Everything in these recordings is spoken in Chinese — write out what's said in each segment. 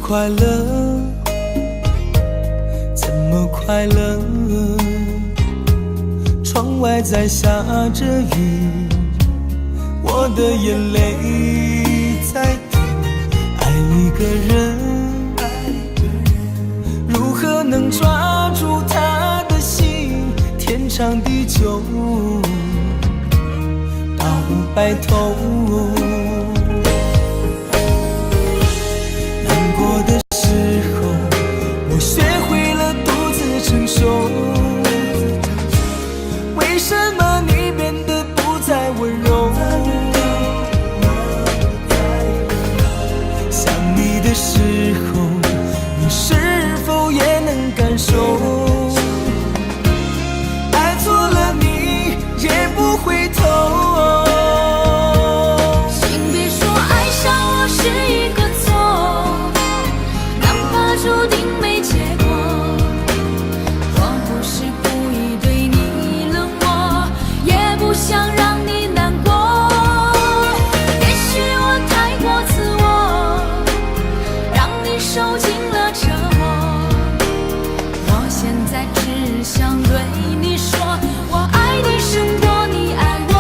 快乐？怎么快乐？窗外在下着雨，我的眼泪在滴。爱一个人，如何能抓住他的心？天长地久，到白头。难过的时候，我学会了独自承受。为什么你变得不再温柔？想你的时候，你是否也能感受？爱错了你也不回头。请别说爱上我是一个错，哪怕注定没结果。我不是故意对你冷漠，也不想让你难过。也许我太过自我，让你受尽了折磨。我现在只想对你说，我爱你胜过你爱我。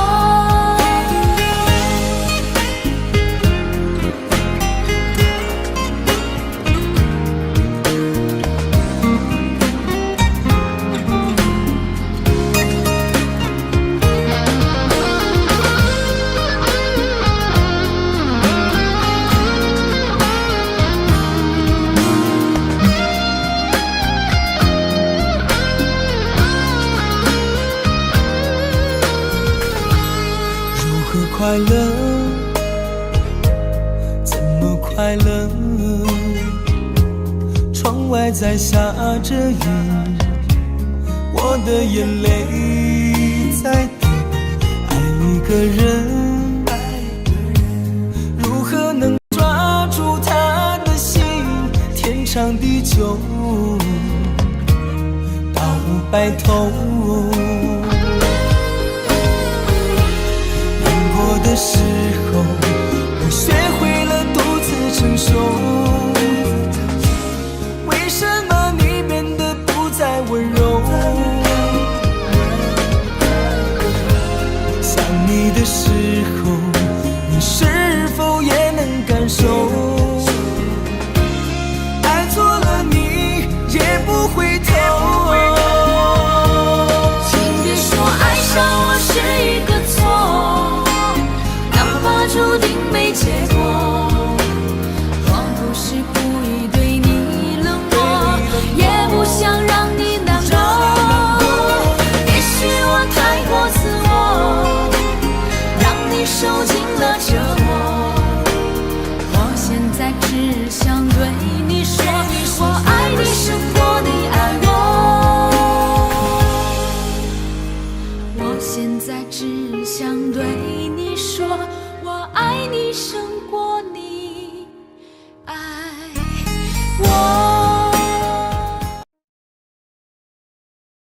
快乐？怎么快乐？窗外在下着雨，我的眼泪在滴。爱一个人，如何能抓住他的心？天长地久，到白头。的时候，我学会了独自承受。为什么你变得不再温柔？想你的时候，你是否也能感受？爱错了你也不回头。请别说爱上我是一个错，注定没结果。我不是故意对你冷漠，也不想让你难过。也许我太过自我，让你受尽了折磨。我现在只想对你说，我爱你胜过你爱我。我现在只想对你说，我爱你胜过